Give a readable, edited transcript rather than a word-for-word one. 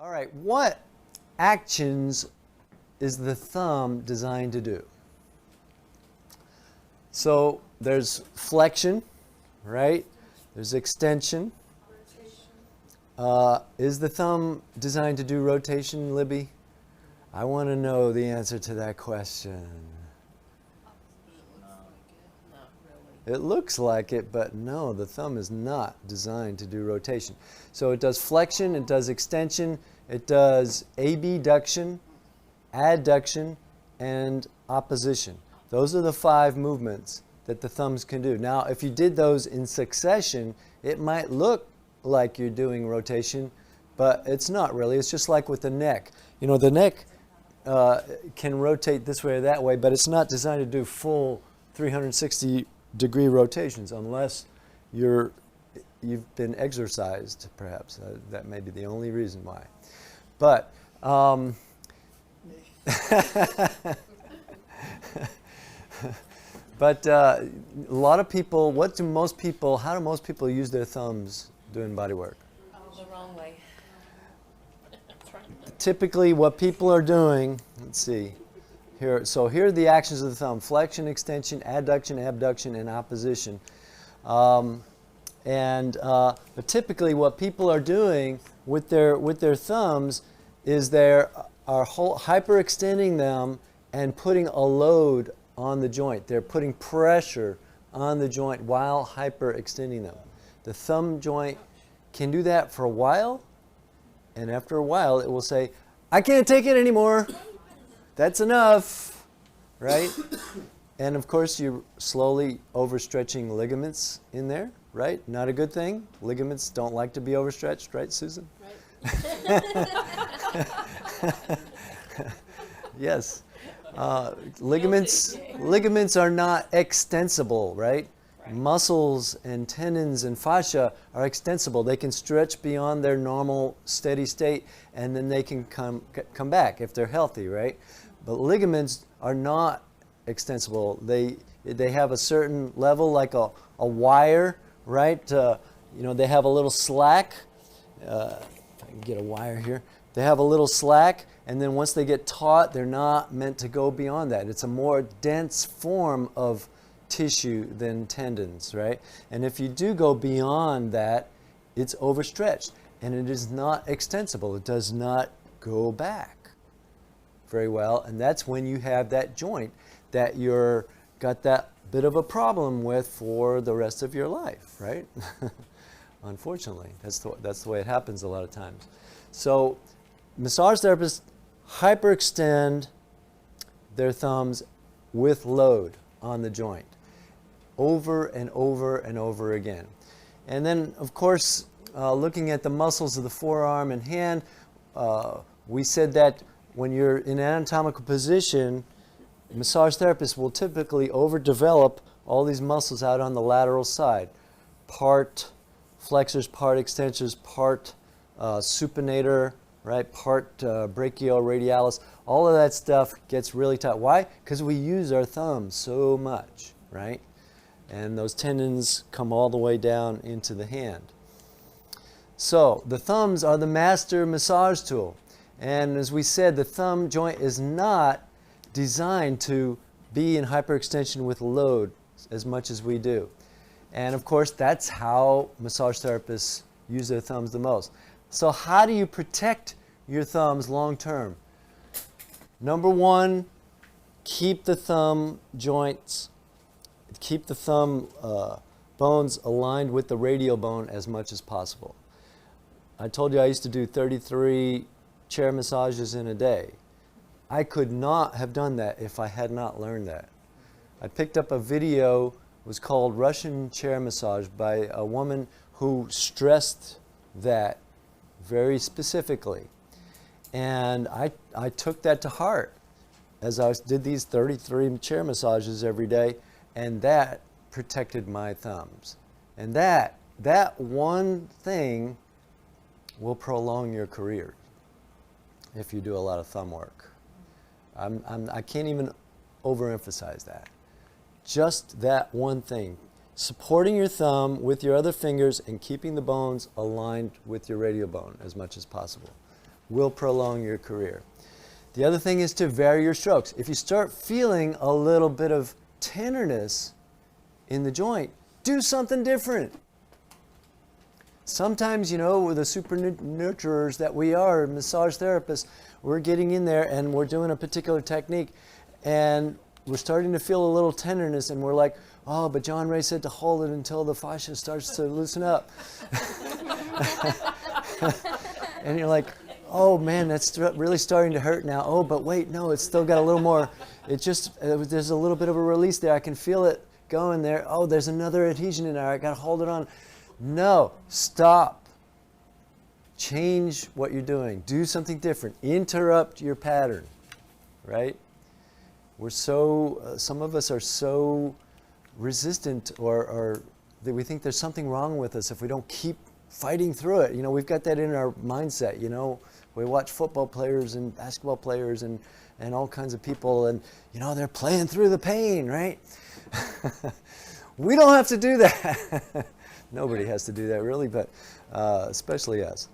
All right, what actions is the thumb designed to do? So there's flexion, right? There's extension. Is the thumb designed to do rotation, Libby? I want to know the answer to that question. It looks like it, but no, the thumb is not designed to do rotation. So it does flexion, it does extension, it does abduction, adduction, and opposition. Those are the 5 movements that the thumbs can do. Now, if you did those in succession, it might look like you're doing rotation, but it's not really. It's just like with the neck. You know, the neck can rotate this way or that way, but it's not designed to do full 360-degree rotations unless you've been exercised, perhaps. That may be the only reason why. But but a lot of people, how do most people use their thumbs doing body work? The wrong way. Typically what people are doing, let's see, here are the actions of the thumb: flexion, extension, adduction, abduction, and opposition. But typically what people are doing with their thumbs is they are hyperextending them and putting a load on the joint. They're putting pressure on the joint while hyperextending them. The thumb joint can do that for a while, and after a while it will say, "I can't take it anymore. That's enough," right? And of course you're slowly overstretching ligaments in there, right? Not a good thing. Ligaments don't like to be overstretched, right, Susan? Right. Yes. Ligaments are not extensible, right? Muscles and tendons and fascia are extensible. They can stretch beyond their normal steady state, and then they can come back if they're healthy, right? But ligaments are not extensible. They have a certain level, like a wire, right? They have a little slack. If I can get a wire here. They have a little slack, and then once they get taut, they're not meant to go beyond that. It's a more dense form of tissue than tendons, right? And if you do go beyond that, it's overstretched, and it is not extensible. It does not go back very well, and that's when you have that joint that you're got that bit of a problem with for the rest of your life, right? Unfortunately, that's the way it happens a lot of times. So massage therapists hyperextend their thumbs with load on the joint over and over and over again. And then, of course, looking at the muscles of the forearm and hand, we said that when you're in an anatomical position, massage therapists will typically overdevelop all these muscles out on the lateral side. Part flexors, part extensors, part supinator, right? Part brachioradialis. All of that stuff gets really tight. Why? Because we use our thumbs so much, right? And those tendons come all the way down into the hand. So the thumbs are the master massage tool. And as we said, the thumb joint is not designed to be in hyperextension with load as much as we do. And of course, that's how massage therapists use their thumbs the most. So how do you protect your thumbs long term? Number 1, keep the thumb joints, keep the thumb bones aligned with the radial bone as much as possible. I told you I used to do 33 chair massages in a day. I could not have done that if I had not learned that. I picked up a video, it was called Russian Chair Massage, by a woman who stressed that very specifically. And I took that to heart as I did these 33 chair massages every day, and that protected my thumbs. And that one thing will prolong your career if you do a lot of thumb work. I can't even overemphasize that. Just that one thing. Supporting your thumb with your other fingers and keeping the bones aligned with your radial bone as much as possible will prolong your career. The other thing is to vary your strokes. If you start feeling a little bit of tenderness in the joint, do something different. Sometimes, with the super nurturers that we are, massage therapists, we're getting in there and we're doing a particular technique and we're starting to feel a little tenderness and we're like, oh, but John Ray said to hold it until the fascia starts to loosen up. And you're like, oh man, that's really starting to hurt now. Oh, but wait, no, it's still got a little more. There's a little bit of a release there. I can feel it going there. Oh, there's another adhesion in there. I got to hold it on. No, stop. Change what you're doing. Do something different. Interrupt your pattern, right? Some of us are so resistant or that we think there's something wrong with us if we don't keep fighting through it. We've got that in our mindset, We watch football players and basketball players and all kinds of people and, they're playing through the pain, right? We don't have to do that. Nobody has to do that really, but especially us.